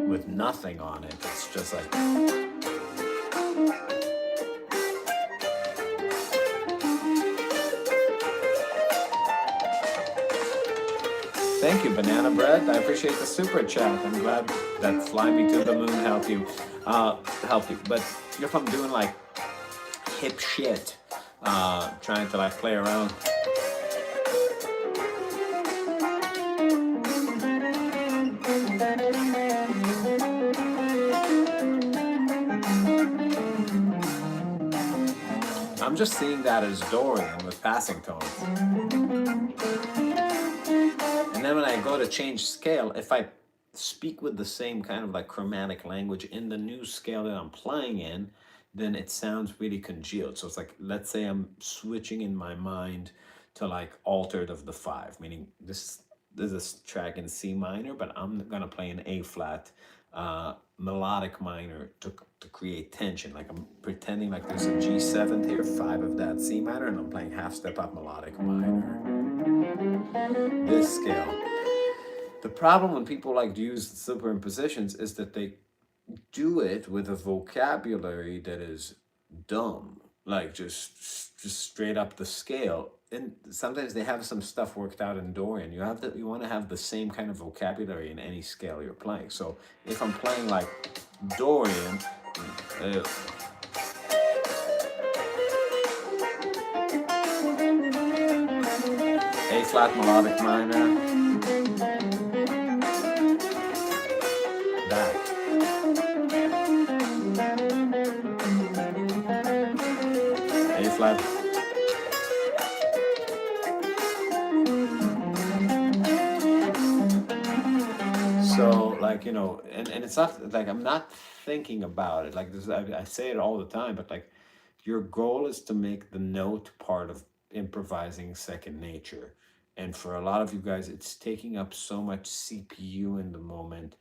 S1: with nothing on it, it's just like. Thank you, Banana Bread. I appreciate the super chat. I'm glad that Fly Me to the Moon helped you. But if I'm doing like hip shit, trying to like play around. I'm just seeing that as Dorian with passing tones. And then when I go to change scale, if I speak with the same kind of like chromatic language in the new scale that I'm playing in, then it sounds really congealed. So it's like, let's say I'm switching in my mind to like altered of the 5, meaning this is a track in C minor, but I'm gonna play an A flat melodic minor to create tension. Like I'm pretending like there's a G7 here, 5 of that C minor, and I'm playing half step up melodic minor. This scale. The problem when people like to use superimpositions is that they do it with a vocabulary that is dumb, like just straight up the scale. And sometimes they have some stuff worked out in Dorian. You want to have the same kind of vocabulary in any scale you're playing. So if I'm playing like Dorian, A flat melodic minor, that. A flat. So like, you know, and it's not like I'm not thinking about it like this. I say it all the time, but like your goal is to make the note part of improvising second nature. And for a lot of you guys, it's taking up so much CPU in the moment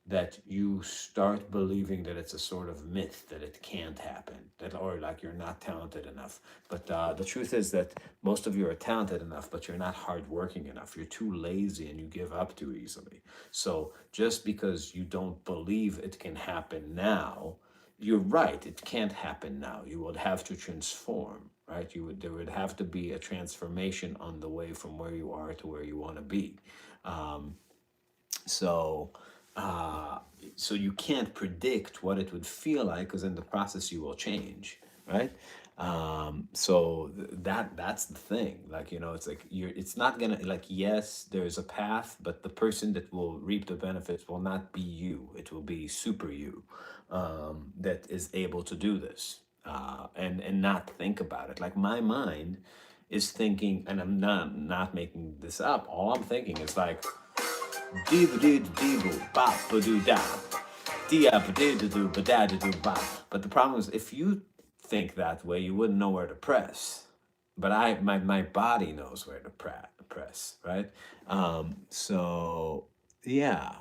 S1: that you start believing that it's a sort of myth that it can't happen, that or like you're not talented enough. But the truth is that most of you are talented enough, but you're not hardworking enough. You're too lazy and you give up too easily. So just because you don't believe it can happen now, you're right. It can't happen now. You would have to transform, right? There would have to be a transformation on the way from where you are to where you want to be. Um, so, uh, so you can't predict what it would feel like because in the process you will change, right? That's the thing. Like it's like you're. It's not gonna like yes, there's a path, but the person that will reap the benefits will not be you. It will be super you, that is able to do this, and not think about it. Like my mind is thinking, and I'm not making this up. All I'm thinking is like Deeba dee dee boo bop ba doo da. Dia ba dee doo ba da doo bop. But the problem is if you think that way, you wouldn't know where to press. But my body knows where to press, right? So yeah.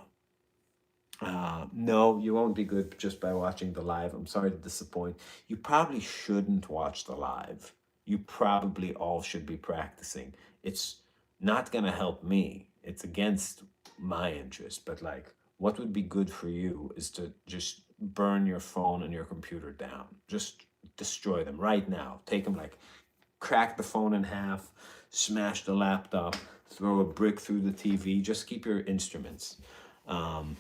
S1: No, you won't be good just by watching the live. I'm sorry to disappoint. You probably shouldn't watch the live. You probably all should be practicing. It's not going to help me. It's against my interest. But, like, what would be good for you is to just burn your phone and your computer down. Just destroy them right now. Take them, like, crack the phone in half, smash the laptop, throw a brick through the TV. Just keep your instruments. Um,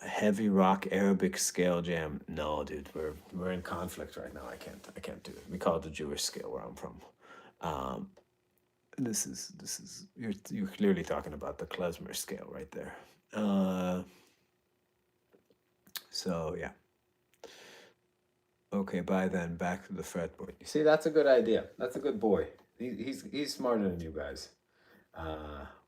S1: Heavy rock Arabic scale jam. No, dude, we're in conflict right now. I can't do it. We call it the Jewish scale where I'm from. Um, this is you're clearly talking about the klezmer scale right there. So yeah. Okay, bye then. Back to the fretboard. You see, that's a good idea. That's a good boy. He's smarter than you guys.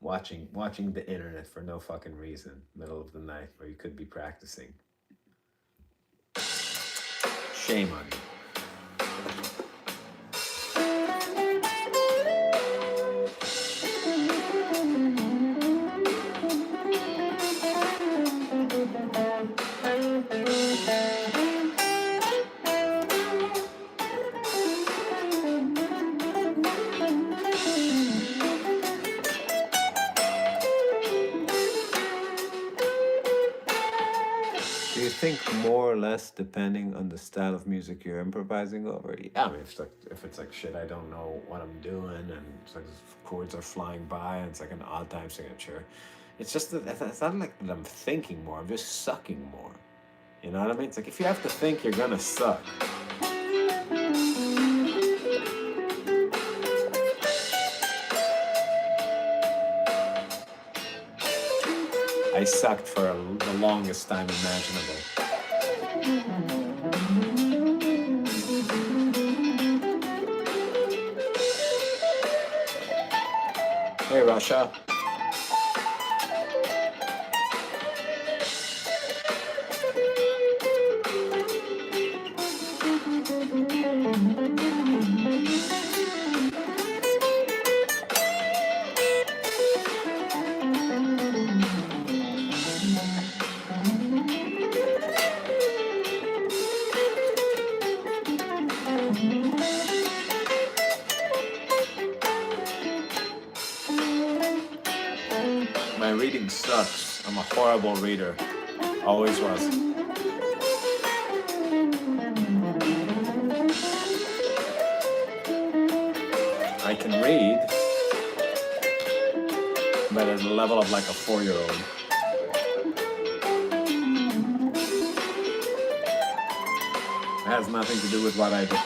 S1: Watching the internet for no fucking reason, middle of the night, where you could be practicing. Shame on you. Do you think more or less depending on the style of music you're improvising over? Yeah, I mean, if it's like shit, I don't know what I'm doing, and it's like chords are flying by, and it's like an odd time signature. It's just that it's not like that I'm thinking more. I'm just sucking more. You know what I mean? It's like if you have to think, you're gonna suck. I sucked for the longest time imaginable. Hey, Russia. My reading sucks. I'm a horrible reader. Always was. I can read, but at the level of like a 4-year-old. It has nothing to do with what I do.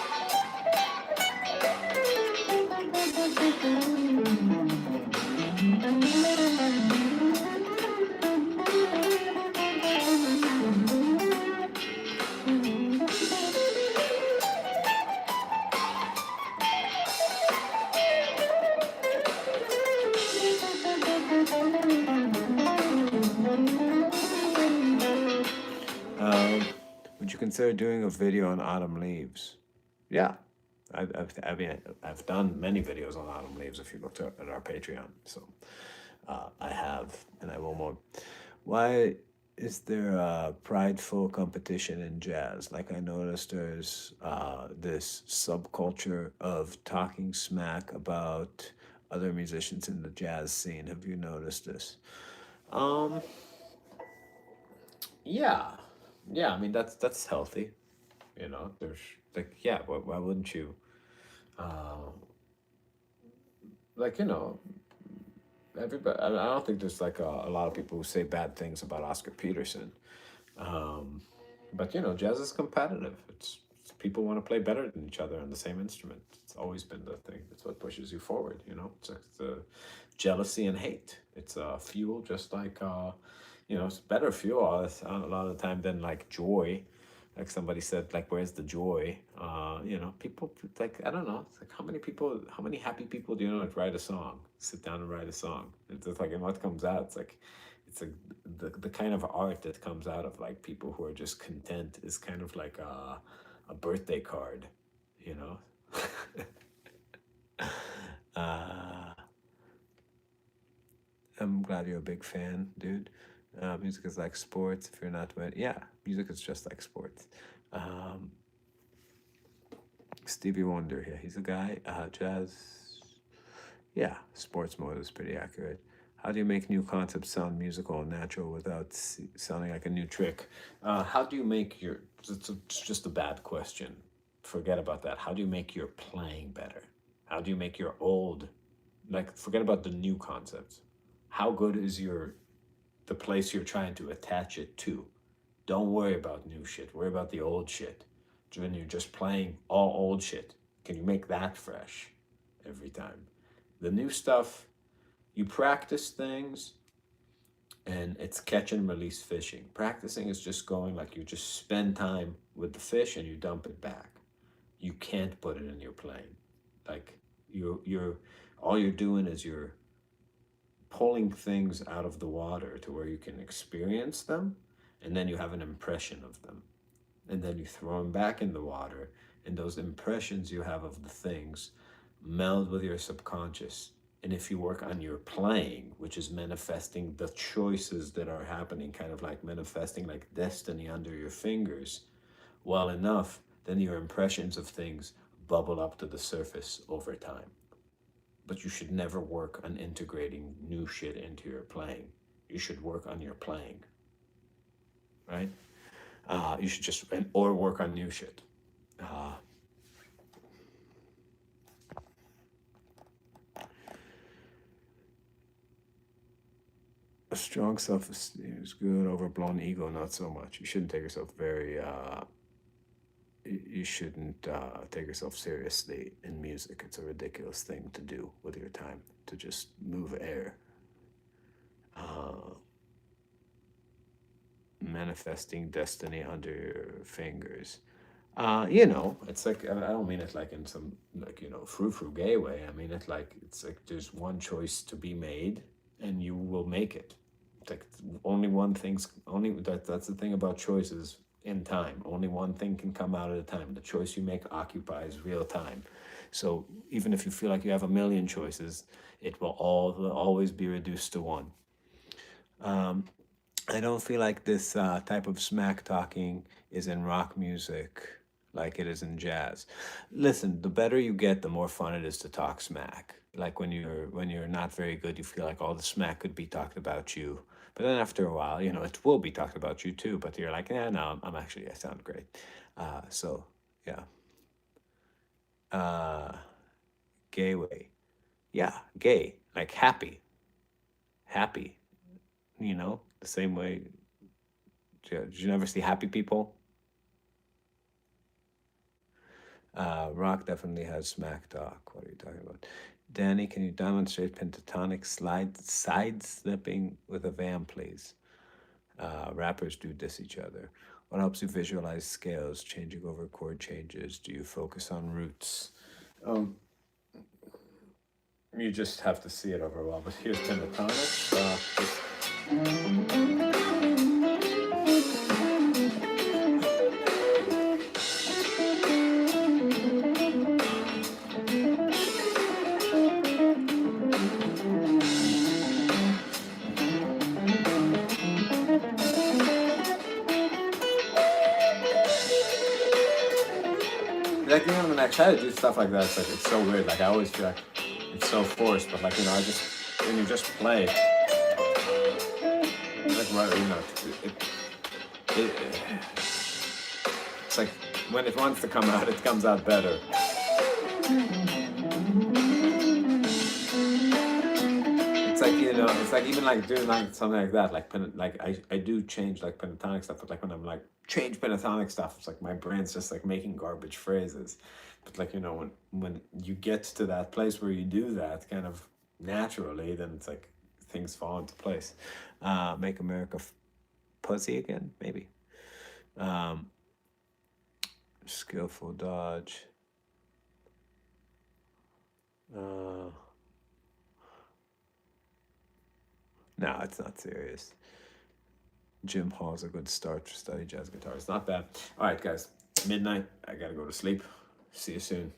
S1: Would you consider doing a video on autumn leaves? Yeah, I mean, I've done many videos on autumn leaves if you looked at our Patreon. So, I have, and I will more. Why is there a prideful competition in jazz? Like I noticed there's this subculture of talking smack about other musicians in the jazz scene. Have you noticed this? Um, yeah, yeah. I mean that's healthy. You know, there's like yeah. Why wouldn't you? Uh, like you know, everybody. I don't think there's like a lot of people who say bad things about Oscar Peterson. Um, but you know, jazz is competitive. It's people want to play better than each other on the same instrument. It's always been the thing. It's what pushes you forward. You know, it's like the jealousy and hate. It's fuel, just like you know, it's better fuel a lot of the time than like joy. Like somebody said, like, where's the joy? You know, people like I don't know. It's like how many happy people do you know that write a song, sit down and write a song? It's just like, and what comes out? It's like the kind of art that comes out of like people who are just content is kind of like a birthday card, you know. uh, I'm glad you're a big fan, dude. Music is like sports. If you're not, yeah, music is just like sports. Um, Stevie Wonder, yeah, he's a guy. Jazz, yeah, sports mode is pretty accurate. How do you make new concepts sound musical and natural without sounding like a new trick? How do you make your? It's just a bad question. Forget about that. How do you make your playing better? How do you make your old, like, forget about the new concepts. How good is the place you're trying to attach it to? Don't worry about new shit. Worry about the old shit. When you're just playing all old shit, can you make that fresh every time? The new stuff, you practice things and it's catch and release fishing. Practicing is just going like you just spend time with the fish and you dump it back. You can't put it in your plane. Like you're all you're doing is you're pulling things out of the water to where you can experience them and then you have an impression of them. And then you throw them back in the water and those impressions you have of the things meld with your subconscious. And if you work on your playing, which is manifesting the choices that are happening, kind of like manifesting like destiny under your fingers, well enough, then your impressions of things bubble up to the surface over time. But you should never work on integrating new shit into your playing. You should work on your playing, right? You should just, or work on new shit. Uh, a strong self-esteem is good. Overblown ego, not so much. You shouldn't take yourself very. You shouldn't take yourself seriously in music. It's a ridiculous thing to do with your time to just move air. Manifesting destiny under your fingers. You know, it's like I don't mean it like in some like you know frou gay way. I mean it like it's like there's one choice to be made, and you will make it. It's like only one thing's only that's the thing about choices in time. Only one thing can come out at a time. The choice you make occupies real time. So even if you feel like you have a million choices, it will always be reduced to one. I don't feel like this type of smack talking is in rock music like it is in jazz. Listen, the better you get, the more fun it is to talk smack. Like when you're not very good, you feel like all the smack could be talked about you. But then after a while, you know, it will be talked about you too. But you're like, yeah, no, I'm actually I sound great. So yeah, uh, gay way, yeah, gay like happy, happy. You know, the same way. Did you never see happy people? Rock definitely has smack talk. What are you talking about? Danny, can you demonstrate pentatonic side slipping with a van, please? Rappers do diss each other. What helps you visualize scales, changing over chord changes? Do you focus on roots? Um, you just have to see it over a while. But here's pentatonic. I try to do stuff like that, it's like it's so weird. Like I always feel like it's so forced, but like I just when you just play, like well, it's like when it wants to come out, it comes out better. It's like it's like even like doing like something like that, like I do change like pentatonic stuff, but like when I'm like change pentatonic stuff, it's like my brain's just like making garbage phrases. But like when you get to that place where you do that kind of naturally, then it's like things fall into place. Make America pussy again, maybe. Skillful dodge. No, it's not serious. Jim Hall's a good start to study jazz guitar. It's not bad. All right, guys. Midnight. I gotta go to sleep. See you soon.